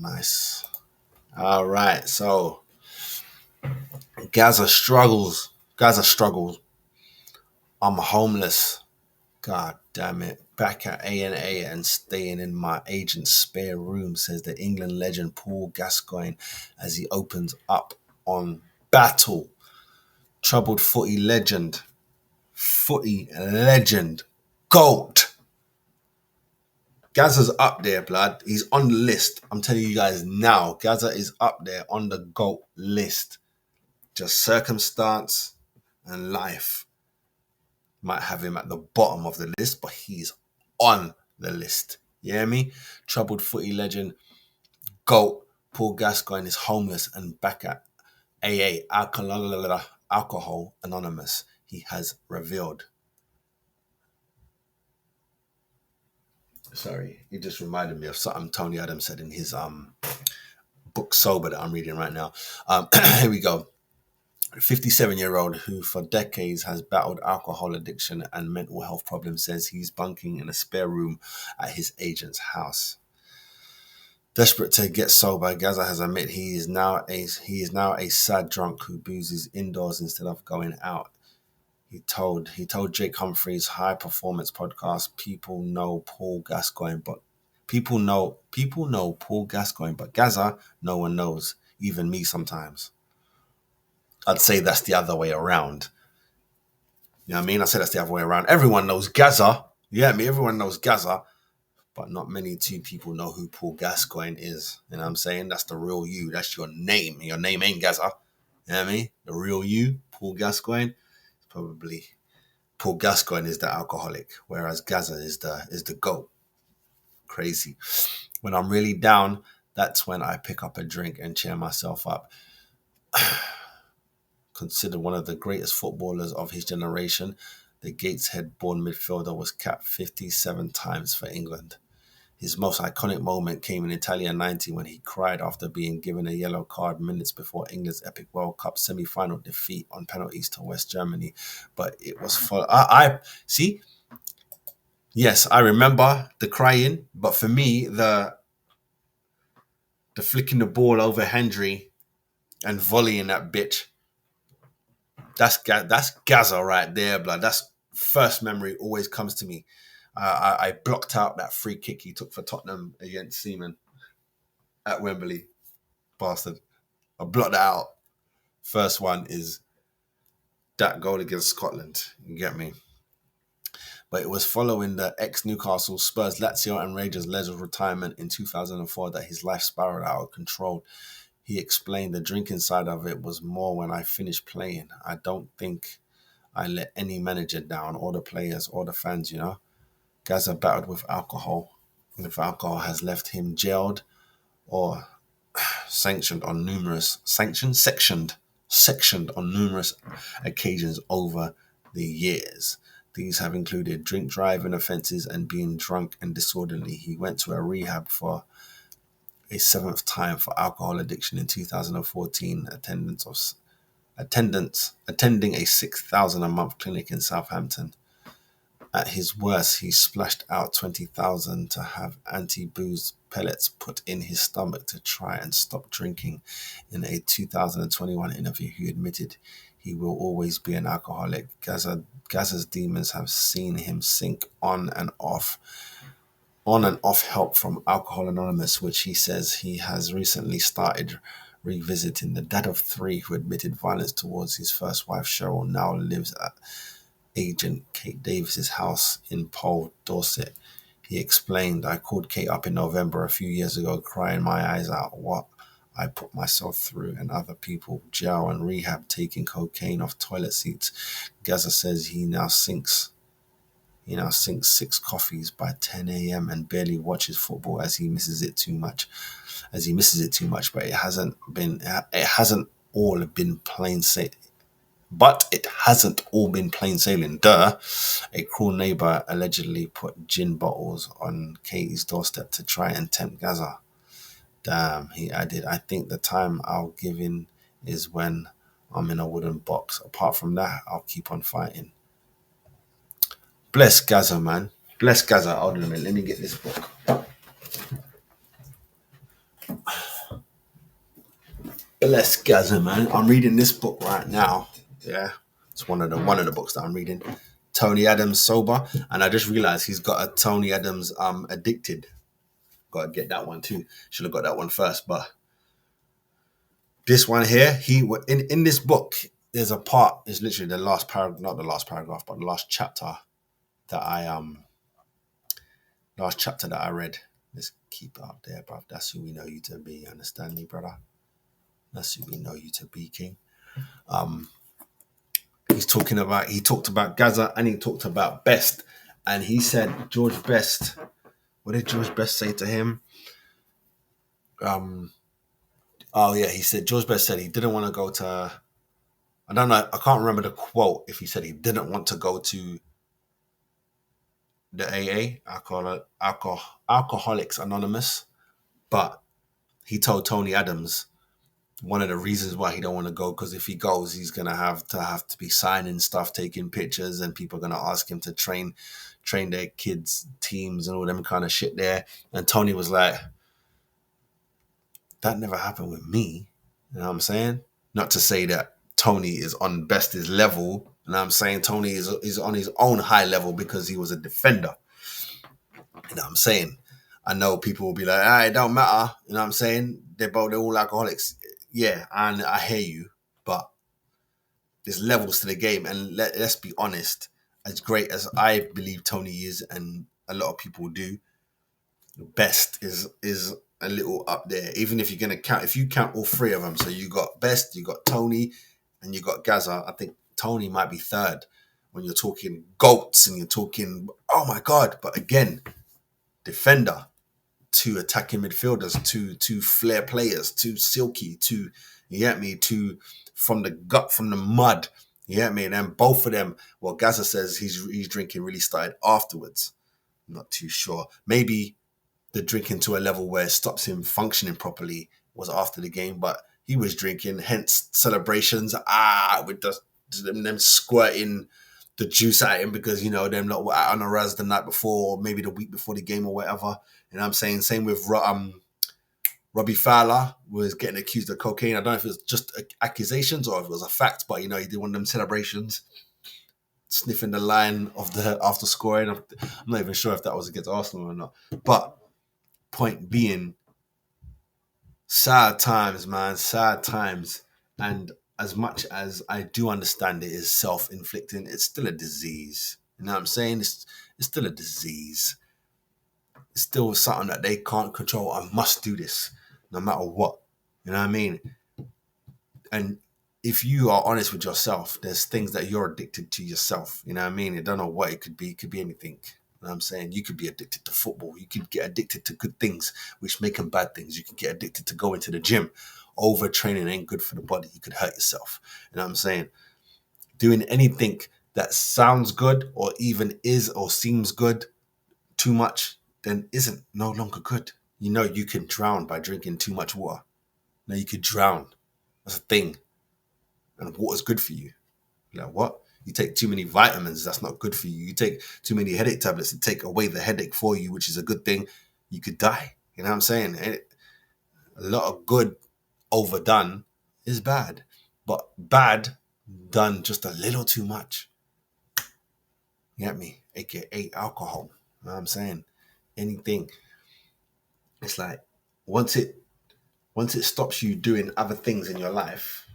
Nice. All right. So Gaza struggles. Gaza struggles. I'm homeless. God damn it. Back at A&A and staying in my agent's spare room, says the England legend Paul Gascoigne as he opens up on Battle. Troubled footy legend. GOAT. Gazza's up there, blood. He's on the list. I'm telling you guys now. Gazza is up there on the GOAT list. Just circumstance and life might have him at the bottom of the list, but he's on the list. You hear me? Troubled footy legend, GOAT, Paul Gascoigne is homeless and back at AA, Alcohol Anonymous. He has revealed. Sorry, it just reminded me of something Tony Adams said in his book Sober that I'm reading right now. Here we go. 57-year-old who for decades has battled alcohol addiction and mental health problems says he's bunking in a spare room at his agent's house. Desperate to get sober, Gazza has admitted he is now a sad drunk who boozes indoors instead of going out. He told Jake Humphrey's High Performance podcast, people know Paul Gascoigne, but Gazza, no one knows, even me sometimes. I'd say that's the other way around. You know what I mean? I say that's the other way around. Everyone knows Gazza. Yeah, everyone knows Gazza, but not many people know who Paul Gascoigne is. You know what I'm saying? That's the real you. That's your name. Your name ain't Gazza. You know what I mean? The real you, Paul Gascoigne, probably Paul Gascoigne is the alcoholic, whereas Gazza is the GOAT. Crazy. When I'm really down, that's when I pick up a drink and cheer myself up. Considered one of the greatest footballers of his generation, the Gateshead-born midfielder was capped 57 times for England. His most iconic moment came in Italia 90 when he cried after being given a yellow card minutes before England's epic World Cup semi-final defeat on penalties to West Germany. But it was for I see. Yes, I remember the crying, but for me, the flicking the ball over Hendry and volleying that bitch. That's Gazza right there, blood. That's first memory always comes to me. I blocked out that free kick he took for Tottenham against Seaman at Wembley. Bastard. I blocked that out. First one is that goal against Scotland. You get me? But it was following the ex-Newcastle, Spurs, Lazio and Rangers Ledger's retirement in 2004 that his life spiraled out of control. He explained the drinking side of it was more when I finished playing. I don't think I let any manager down, or the players, or the fans, you know. Gazza battled with alcohol. If alcohol has left him jailed or sectioned on numerous occasions over the years. These have included drink driving offences and being drunk and disorderly. He went to a rehab for a seventh time for alcohol addiction in 2014, attending a 6,000 a month clinic in Southampton. At his worst, he splashed out 20,000 to have anti-booze pellets put in his stomach to try and stop drinking. In a 2021 interview, he admitted he will always be an alcoholic. Gazza's demons have seen him sink on and off help from Alcohol Anonymous, which he says he has recently started revisiting. The dad of three who admitted violence towards his first wife, Cheryl, now lives at agent Kate Davis's house in Pole, Dorset. He explained, I called Kate up in November a few years ago, crying my eyes out what I put myself through and other people, jail and rehab, taking cocaine off toilet seats. Gazza says he now sinks 6 coffees by 10 a.m. and barely watches football as he misses it too much. But it hasn't all been plain sailing. Duh. A cruel neighbour allegedly put gin bottles on Katie's doorstep to try and tempt Gazza. Damn, he added, I think the time I'll give in is when I'm in a wooden box. Apart from that, I'll keep on fighting. Bless Gazza, man. Bless Gazza. Hold on a minute. Let me get this book. Bless Gaza, man. I'm reading this book right now. Yeah, it's one of the books that I'm reading. Tony Adams Sober, and I just realized he's got a Tony Adams Addicted. Got to get that one too. Should have got that one first, but this one here, in this book, there's a part. It's literally the last paragraph, not the last paragraph, but the that I last chapter that I read. Let's keep it up there, bruv. That's who we know you to be. Understand me, brother? That's who we know you to be, King. Um, he talked about Gaza and he talked about Best, and he said George Best. What did George Best say to him? Oh yeah, he said George Best said he didn't want to go to. I don't know. I can't remember the quote. If he said he didn't want to go to the AA, Alcoholics Anonymous, but he told Tony Adams one of the reasons why he don't want to go, because if he goes, he's gonna have to be signing stuff, taking pictures, and people are gonna ask him to train their kids teams and all them kind of shit there. And Tony was like, that never happened with me. You know what I'm saying? Not to say that Tony is on Best's level. You know what I'm saying? Tony is on his own high level because he was a defender. You know what I'm saying? I know people will be like, it don't matter. You know what I'm saying? They're all alcoholics. Yeah, and I hear you, but there's levels to the game. And let's be honest, as great as I believe Tony is, and a lot of people do, Best is a little up there. Even if you're gonna count, if you count all three of them, so you got Best, you got Tony, and you got Gaza. I think Tony might be third when you're talking goats and you're talking, oh my god. But again, defender, two attacking midfielders, two flair players, two silky, two, you get me, two from the gut, from the mud. You get me? And then both of them, well, Gaza says he's drinking really started afterwards. I'm not too sure. Maybe the drinking to a level where it stops him functioning properly was after the game, but he was drinking, hence celebrations. With them squirting the juice at him because, you know, them lot were out on a raz the night before, or maybe the week before the game or whatever. And I'm saying, same with Robbie Fowler was getting accused of cocaine. I don't know if it was just accusations or if it was a fact, but, you know, he did one of them celebrations, sniffing the line of the after scoring. I'm not even sure if that was against Arsenal or not. But point being, sad times, man, sad times. And as much as I do understand it is self-inflicting, it's still a disease. You know what I'm saying? It's still a disease. It's still something that they can't control. I must do this no matter what. You know what I mean? And if you are honest with yourself, there's things that you're addicted to yourself. You know what I mean? I don't know what it could be. It could be anything. You know what I'm saying? You could be addicted to football. You could get addicted to good things, which make them bad things. You could get addicted to going to the gym. Overtraining ain't good for the body. You could hurt yourself. You know what I'm saying? Doing anything that sounds good or even is or seems good too much, then isn't no longer good. You know, you can drown by drinking too much water. Now you could drown. That's a thing. And water's good for you. You're like, what? You take too many vitamins, that's not good for you. You take too many headache tablets to take away the headache for you, which is a good thing. You could die. You know what I'm saying? A lot of good overdone is bad. But bad done just a little too much. You get me? AKA alcohol. You know what I'm saying? Anything. It's like once it stops you doing other things in your life,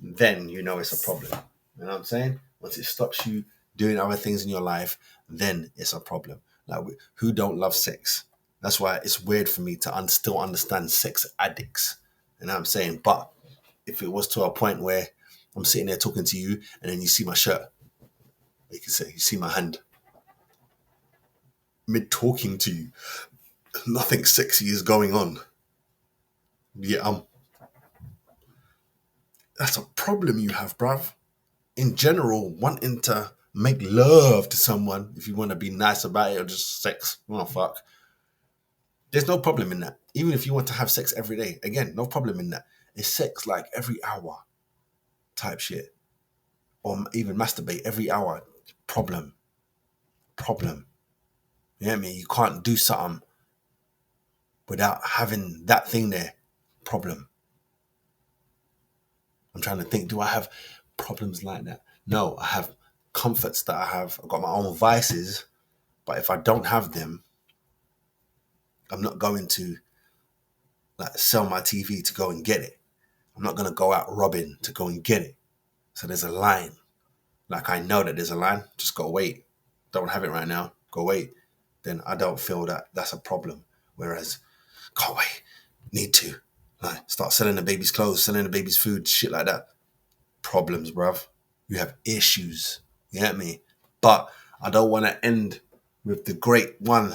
then you know it's a problem. You know what I'm saying? Once it stops you doing other things in your life, then it's a problem. Like, who don't love sex? That's why it's weird for me to still understand sex addicts. You know what I'm saying? But if it was to a point where I'm sitting there talking to you and then you see my shirt, you can say, you see my hand, mid talking to you, nothing sexy is going on. Yeah, that's a problem you have, bruv. In general, wanting to make love to someone, if you want to be nice about it, or just sex, oh fuck, there's no problem in that. Even if you want to have sex every day, again, no problem in that. It's sex like every hour type shit, or even masturbate every hour. Problem. You know what I mean? You can't do something without having that thing there. Problem. I'm trying to think, do I have problems like that? No, I have comforts that I have. I've got my own vices, but if I don't have them, I'm not going to like sell my TV to go and get it. I'm not going to go out robbing to go and get it. So there's a line. Like I know that there's a line. Just go wait. Don't have it right now. Go wait. Then I don't feel that that's a problem. Whereas, can't wait. Need to. Like start selling the baby's clothes, selling the baby's food, shit like that. Problems, bruv. You have issues. You get me? But I don't want to end with the great one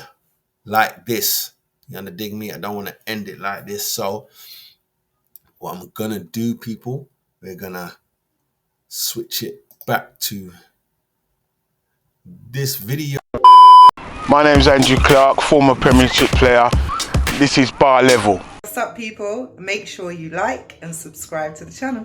like this. You understand dig me? I don't want to end it like this. So what I'm going to do, people, we're going to switch it back to this video. My name's Andrew Clark, former Premiership player. This is Bar Level. What's up, people? Make sure you like and subscribe to the channel.